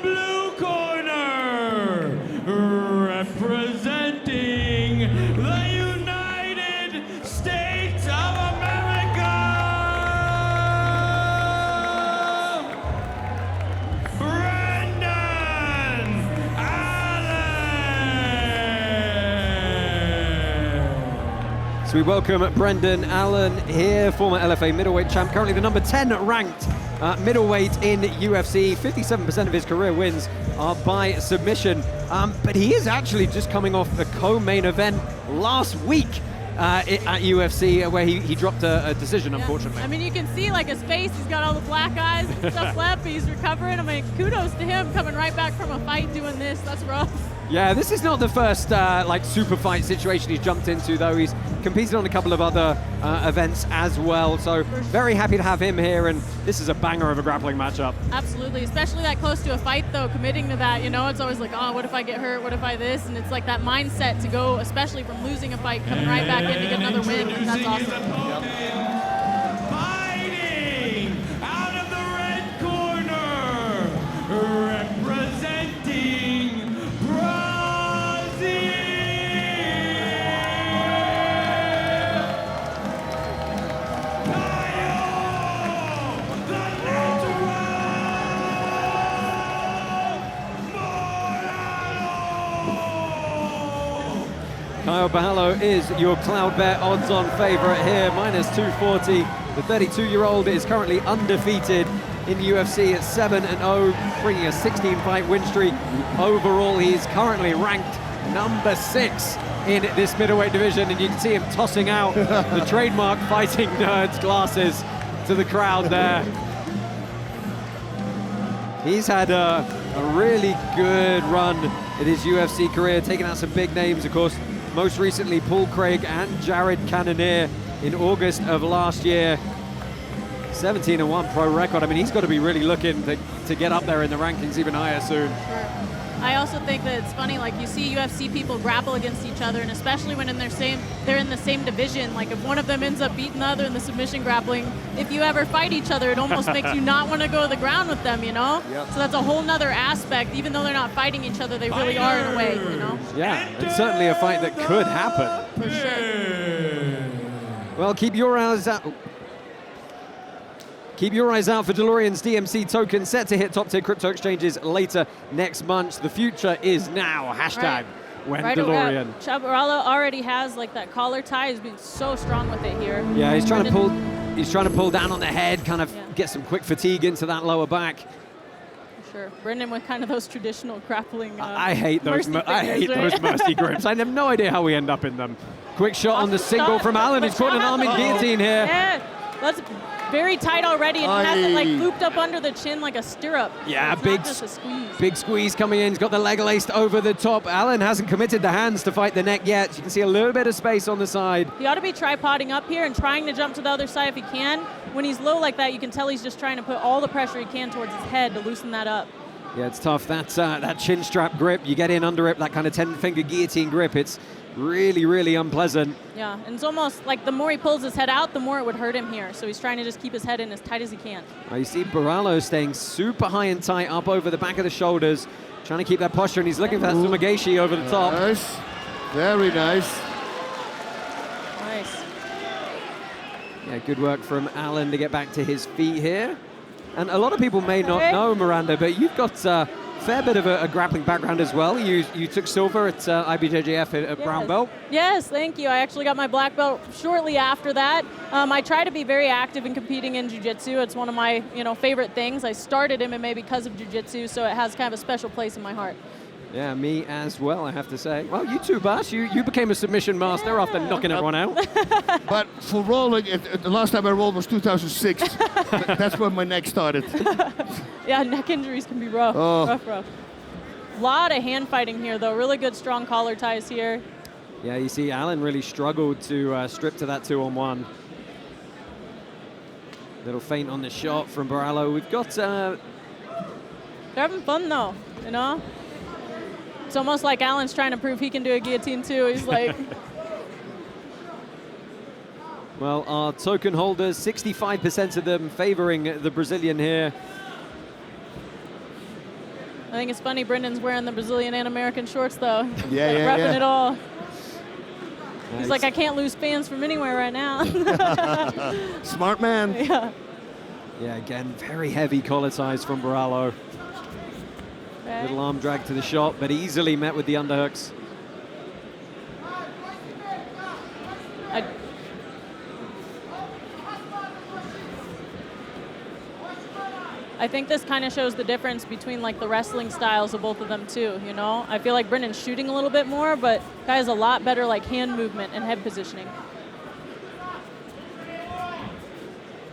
blue corner, representing the United States of America, Brendan Allen. So we welcome Brendan Allen here, former LFA middleweight champ, currently the number 10 ranked middleweight in UFC. 57% of his career wins are by submission, but he is actually just coming off a co-main event last week at UFC where he dropped a decision, unfortunately. I mean, you can see like his face, he's got all the black eyes and stuff left, but he's recovering. I mean, kudos to him coming right back from a fight doing this. That's rough. Yeah, this is not the first like super fight situation he's jumped into, though. He's competed on a couple of other events as well, so very happy to have him here, and this is a banger of a grappling matchup. Absolutely, especially that close to a fight though, committing to that, you know, it's always like, oh, what if I get hurt, what if I this, and it's like that mindset to go, especially from losing a fight, coming right back in to get another win, and that's awesome. Fighting out of the red corner, representing Brazil, Caio Borralho is your Cloudbet odds-on favorite here, minus 240. The 32-year-old is currently undefeated in the UFC at 7-0, bringing a 16-fight win streak. Overall, he's currently ranked number 6 in this middleweight division, and you can see him tossing out the trademark Fighting Nerds glasses to the crowd there. He's had a really good run in his UFC career, taking out some big names, of course. Most recently, Paul Craig and Jared Cannonier in August of last year. 17-1 pro record. I mean, he's got to be really looking to get up there in the rankings even higher soon. Sure. I also think that it's funny, like you see UFC people grapple against each other, and especially when they're in the same division. Like if one of them ends up beating the other in the submission grappling, if you ever fight each other, it almost makes you not want to go to the ground with them, you know? Yep. So that's a whole nother aspect. Even though they're not fighting each other, they really are in a way, you know? Yeah, it's certainly a fight that could happen. For sure. Well, keep your eyes out. Keep your eyes out for DeLorean's DMC token, set to hit top-tier crypto exchanges later next month. The future is now. Hashtag when DeLorean. Caio Borralho already has like that collar tie. He's been so strong with it here. Yeah, he's trying to pull down on the head, kind of get some quick fatigue into that lower back. Sure, Brendan with kind of those traditional grappling. I hate those. I hate right? those mercy grips. I have no idea how we end up in them. Quick shot on the single from Allen. He's caught an arm in guillotine here. Yeah, that's very tight already, and he has it like looped up under the chin like a stirrup. Yeah, so big, not just a squeeze. Big squeeze coming in. He's got the leg laced over the top. Allen hasn't committed the hands to fight the neck yet. You can see a little bit of space on the side. He ought to be tripoding up here and trying to jump to the other side if he can. When he's low like that, you can tell he's just trying to put all the pressure he can towards his head to loosen that up. Yeah, it's tough. That chin strap grip, you get in under it, that kind of 10-finger guillotine grip. It's really, really unpleasant. Yeah, and it's almost like the more he pulls his head out, the more it would hurt him here. So he's trying to just keep his head in as tight as he can. You see Borralho staying super high and tight up over the back of the shoulders, trying to keep that posture, and he's looking for that Sumigashi over the top. Nice. Very nice. Nice. Yeah, good work from Allen to get back to his feet here. And a lot of people may not know, Miranda, but you've got a fair bit of a grappling background as well. You took silver at IBJJF at Brown Belt. Yes, thank you. I actually got my black belt shortly after that. I try to be very active in competing in jiu-jitsu. It's one of my favorite things. I started MMA because of jiu-jitsu, so it has kind of a special place in my heart. Yeah, me as well, I have to say. Well, you too, Bas. You became a submission master after knocking everyone out. But for rolling, the last time I rolled was 2006. That's when my neck started. Yeah, neck injuries can be rough. Rough. A lot of hand fighting here, though. Really good, strong collar ties here. Yeah, you see Allen really struggled to strip to that 2-on-1. Little feint on the shot from Borralho. We've got... They're having fun, though, It's almost like Allen's trying to prove he can do a guillotine, too. He's like... Well, our token holders, 65% of them favoring the Brazilian here. think it's funny Brendan's wearing the Brazilian and American shorts, though. Yeah, yeah, Repping yeah. it all. Yeah, He's like, I can't lose fans from anywhere right now. Smart man. Yeah. Yeah, again, very heavy collar ties from Borralho. Okay. Little arm drag to the shot, but easily met with the underhooks. I think this kind of shows the difference between like the wrestling styles of both of them too, you know? I feel like Brendan's shooting a little bit more, but Guy has a lot better like hand movement and head positioning.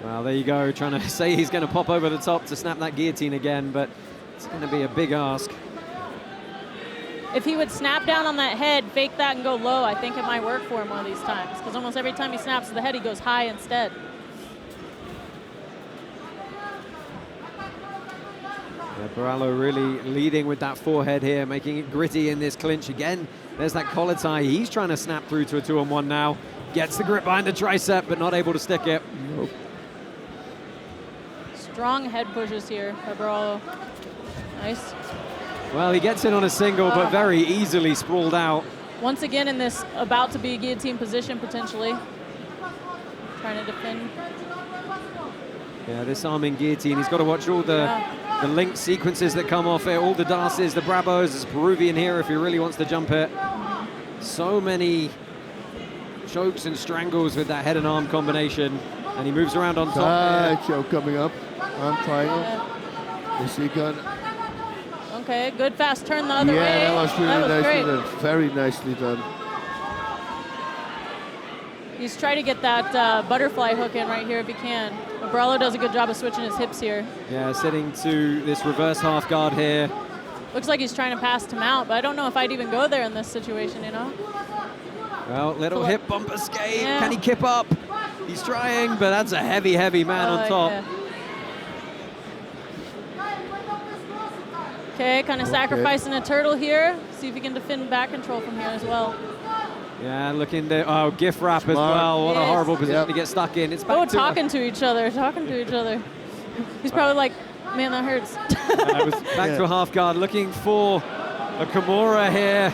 Well, there you go, trying to say he's going to pop over the top to snap that guillotine again, but it's going to be a big ask. If he would snap down on that head, fake that and go low, I think it might work for him one of these times, because almost every time he snaps to the head, he goes high instead. Yeah, Borralho really leading with that forehead here, making it gritty in this clinch again. There's that collar tie. He's trying to snap through to a 2-on-1 now. Gets the grip behind the tricep, but not able to stick it. Nope. Strong head pushes here by Borralho. Nice. Well, he gets in on a single, but very easily sprawled out. Once again in this about to be guillotine position, potentially. Trying to defend. Yeah, this arming guillotine, he's got to watch all the link sequences that come off it, all the Darces, the Brabos. There's Peruvian here if he really wants to jump it. So many chokes and strangles with that head and arm combination. And he moves around on top. Choke coming up. Arm triangle. Is he gonna? Okay, good fast turn the other way. Yeah, that was really nicely great. done. Very nicely done. He's trying to get that butterfly hook in right here if he can. But Borralho does a good job of switching his hips here. Yeah, sitting to this reverse half guard here. Looks like he's trying to pass him out, but I don't know if I'd even go there in this situation, you know? Well, little hip bump escape. Yeah. Can he kip up? He's trying, but that's a heavy, heavy man on top. Yeah. Okay, kind of sacrificing a turtle here. See if he can defend back control from here as well. Yeah, looking there. Oh, gift wrap as well. What a Yes. horrible position to get stuck in. It's back Oh, to talking to each other. He's probably like, man, that hurts. it was back to a half guard, looking for a Kimura here.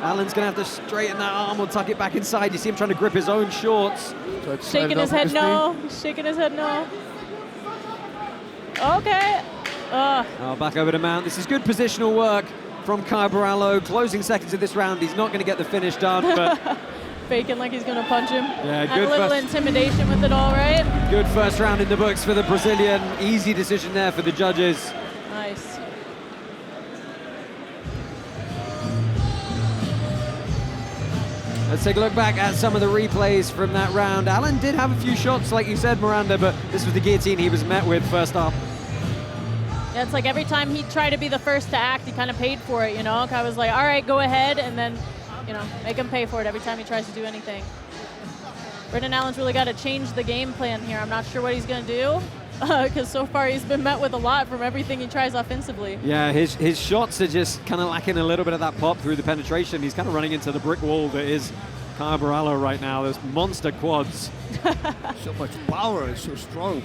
Alan's going to have to straighten that arm or tuck it back inside. You see him trying to grip his own shorts. So Shaking his head no. He's shaking his head no. Okay. Oh, back over to mount. This is good positional work from Caio Borralho. Closing seconds of this round. He's not going to get the finish done, but Faking like he's going to punch him. Yeah, Have good a little first- intimidation with it all, right? good first round in the books for the Brazilian. Easy decision there for the judges. Nice. Let's take a look back at some of the replays from that round. Alan did have a few shots, like you said, Miranda, but this was the guillotine he was met with first up. Yeah, it's like every time he tried to be the first to act, he kind of paid for it, you know? I was like, all right, go ahead, and then, you know, make him pay for it every time he tries to do anything. Brendan Allen's really got to change the game plan here. I'm not sure what he's going to do, because so far he's been met with a lot from everything he tries offensively. Yeah, his shots are just kind of lacking a little bit of that pop through the penetration. He's kind of running into the brick wall that is Caio Borralho right now. Those monster quads. So much power and so strong.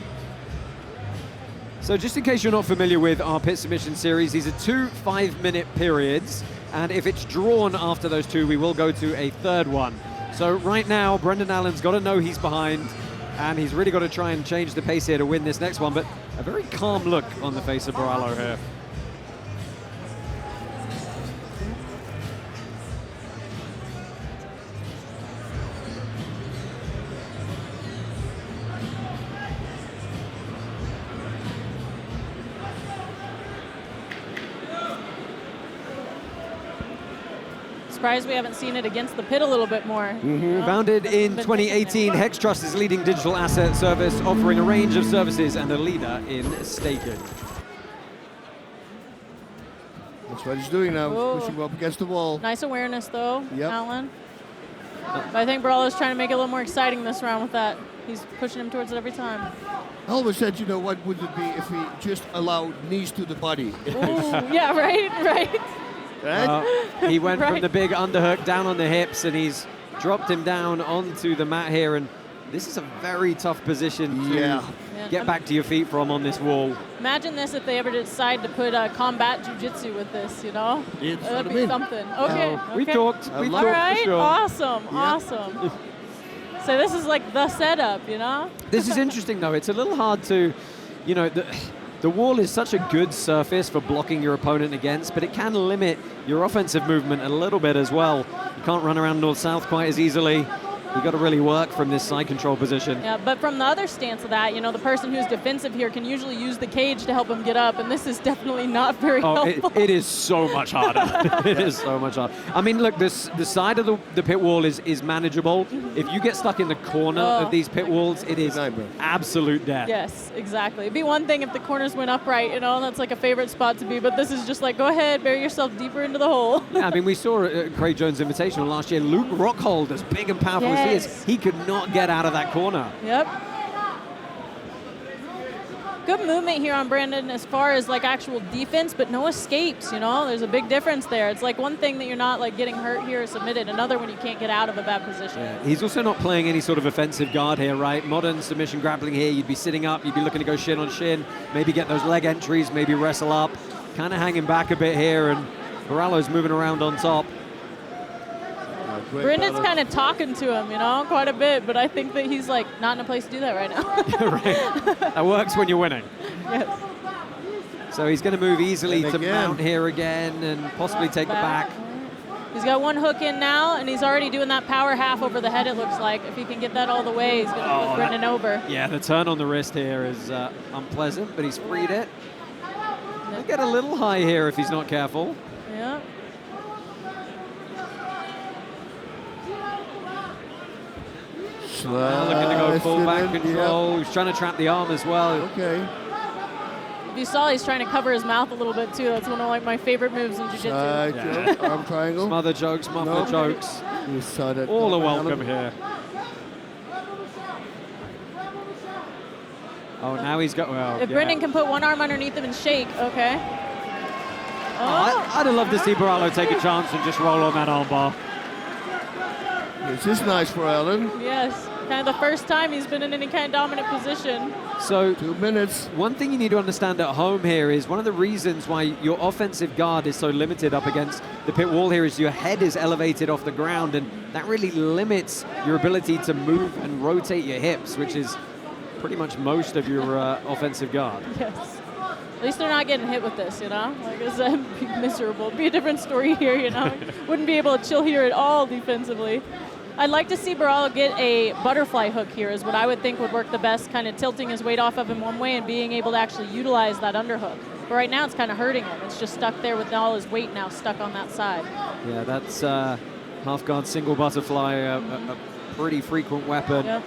So just in case you're not familiar with our pit submission series, these are 2 5-minute periods, and if it's drawn after those 2, we will go to a third one. So right now, Brendan Allen's got to know he's behind, and he's really got to try and change the pace here to win this next one, but a very calm look on the face of Borralho here. Surprised we haven't seen it against the pit a little bit more. Founded in 2018, Hex Trust is leading digital asset service, offering a range of services and a leader in staking. That's what he's doing now, Whoa. pushing him up against the wall. Nice awareness, though, Yep. Allen. But I think Borralho's trying to make it a little more exciting this round with that. He's pushing him towards it every time. I always said, you know, what would it be if we just allowed knees to the body? Ooh, yeah, right. He went from Right. the big underhook down on the hips, and he's dropped him down onto the mat here and This is a very tough position to Yeah. get back to your feet from on this wall. Imagine this if they ever decide to put combat jiu-jitsu with this, you know? It's That'd what I be mean. something. Okay. We've okay. talked. We've All talked right. for sure. Awesome. Awesome. So this is like the setup, you know? This is interesting, though. It's a little hard to, you know, the wall is such a good surface for blocking your opponent against, but it can limit your offensive movement a little bit as well. You can't run around north-south quite as easily. You've got to really work from this side control position. Yeah, but from the other stance of that, you know, the person who's defensive here can usually use the cage to help him get up, and this is definitely not very helpful. It is so much harder. It is so much harder. I mean, look, the side of the pit wall is manageable. If you get stuck in the corner of these pit walls, it is absolute death. Yes, exactly. It'd be one thing if the corners went upright, you know, that's like a favorite spot to be, but this is just like, go ahead, bury yourself deeper into the hole. Yeah, I mean, we saw at Craig Jones Invitational last year, Luke Rockhold, as big and powerful as he is, he could not get out of that corner. Yep. Good movement here on Brandon as far as like actual defense, but no escapes, you know? There's a big difference there. It's like one thing that you're not like getting hurt here or submitted, another when you can't get out of a bad position. Yeah, he's also not playing any sort of offensive guard here, right? Modern submission grappling here, you'd be sitting up, you'd be looking to go shin on shin, maybe get those leg entries, maybe wrestle up. Kind of hanging back a bit here, and Borralho's moving around on top. Brendan's kind of talking to him, you know, quite a bit, but I think that he's like not in a place to do that right now. Right. That works when you're winning. Yes. So he's going to move easily And to again. mount here again and possibly take the back. He's got one hook in now, and he's already doing that power half over the head, it looks like. If he can get that all the way, he's going to put Brendan over. Yeah, the turn on the wrist here is unpleasant, but he's freed it. He'll get a little high here if he's not careful. Yeah. Looking to go full back control. He's trying to trap the arm as well. Okay. If you saw, he's trying to cover his mouth a little bit too. That's one of like my favorite moves in jiu-jitsu. Side choke, arm triangle. Smother jokes, muffler jokes. You saw that. All are welcome here. Oh, now he's got, well, If Brendan can put one arm underneath him and shake, okay. I'd have loved to see Borralho take a chance and just roll on that armbar. This is nice for Allen. Yes, kind of the first time he's been in any kind of dominant position. So 2 minutes. one thing you need to understand at home here is one of the reasons why your offensive guard is so limited up against the pit wall here is your head is elevated off the ground, and that really limits your ability to move and rotate your hips, which is pretty much most of your offensive guard. Yes. At least they're not getting hit with this, you know? Like I said, it'd be miserable. It'd be a different story here, you know? Wouldn't be able to chill here at all defensively. I'd like to see Borralho get a butterfly hook here is what I would think would work the best, kind of tilting his weight off of him one way and being able to actually utilize that underhook. But right now it's kind of hurting him. It's just stuck there with all his weight now stuck on that side. Yeah, that's half guard single butterfly, a pretty frequent weapon. Yep.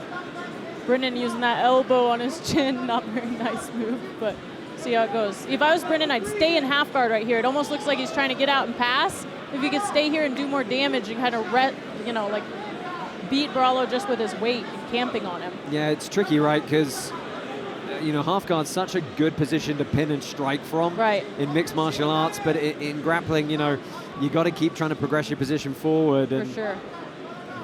Brendan using that elbow on his chin, not very nice move, but see how it goes. If I was Brendan, I'd stay in half guard right here. It almost looks like he's trying to get out and pass. If he could stay here and do more damage and kind of, like beat Borralho just with his weight and camping on him. Yeah, it's tricky, right? Because, half guard's such a good position to pin and strike from in mixed martial arts, but in grappling, you got to keep trying to progress your position forward. For and sure.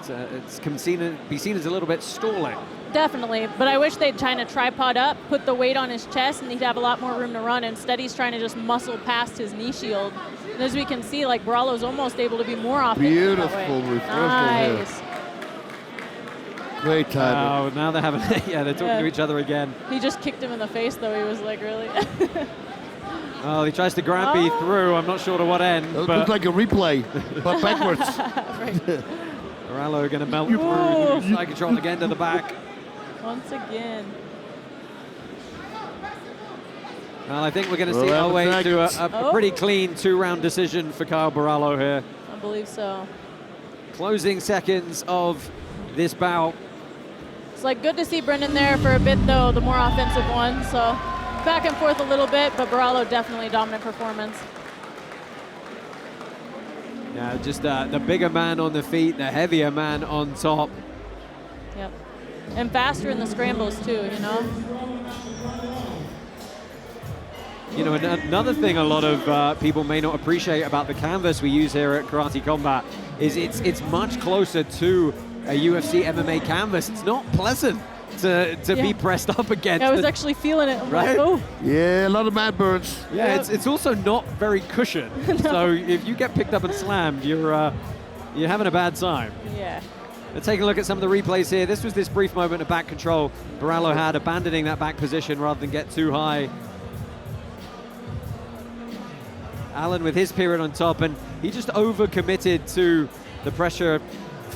It's be seen as a little bit stalling. Definitely, but I wish they'd try to tripod up, put the weight on his chest, and he'd have a lot more room to run. Instead, he's trying to just muscle past his knee shield. And as we can see, like Borralho's almost able to be more offensive. Beautiful reversal nice. here. Great timing. Oh, now they're having, they're talking to each other again. He just kicked him in the face, though. He was like, really? Oh, he tries to grab me through. I'm not sure to what end. It but looks like a replay, but backwards. Borralho going to melt through. Side control again to the back. Once again. Well, I think we're going to see our way to a pretty clean 2-round decision for Caio Borralho here. I believe so. Closing seconds of this bout. It's like good to see Brendan there for a bit, though, the more offensive one. So back and forth a little bit, but Borralho definitely dominant performance. Yeah, just the bigger man on the feet, the heavier man on top. Yep. And faster in the scrambles, too, Another thing a lot of people may not appreciate about the canvas we use here at Karate Combat is it's much closer to a UFC MMA canvas, it's not pleasant to be pressed up against. I was actually feeling it. I'm Right? like, oh. Yeah, a lot of mad burns. Yeah, it's also not very cushioned. So if you get picked up and slammed, you're having a bad time. Yeah. Let's take a look at some of the replays here. This was this brief moment of back control Borralho had, abandoning that back position rather than get too high. Allen with his period on top, and he just over-committed to the pressure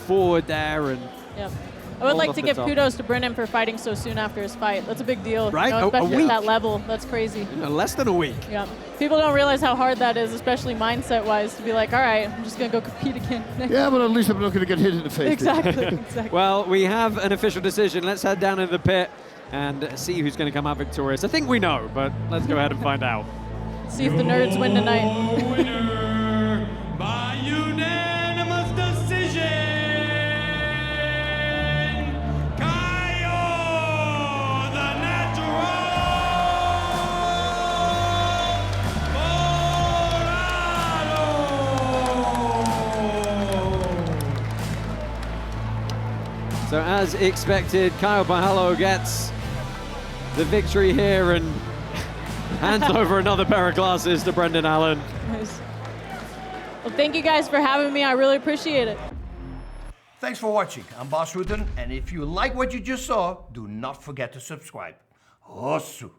forward there. And Yep. I would like off to the give top. kudos to Brennan for fighting so soon after his fight. That's a big deal. Right, You know, a especially week. at that level. That's crazy. you know, less than a week. Yeah. People don't realize how hard that is, especially mindset-wise, to be like, all right, I'm just going to go compete again. Yeah, but at least I'm not going to get hit in the face. Exactly. Well, we have an official decision. Let's head down into the pit and see who's going to come out victorious. I think we know, but let's go ahead and find out. See if the nerds win tonight. Winner by unanimous decision, Caio the Natural Borralho. So as expected, Caio Borralho gets the victory here and hands over another pair of glasses to Brendan Allen. Nice. Well, thank you guys for having me. I really appreciate it. Thanks for watching. I'm Boss Rutan, and if you like what you just saw, do not forget to subscribe. Osu.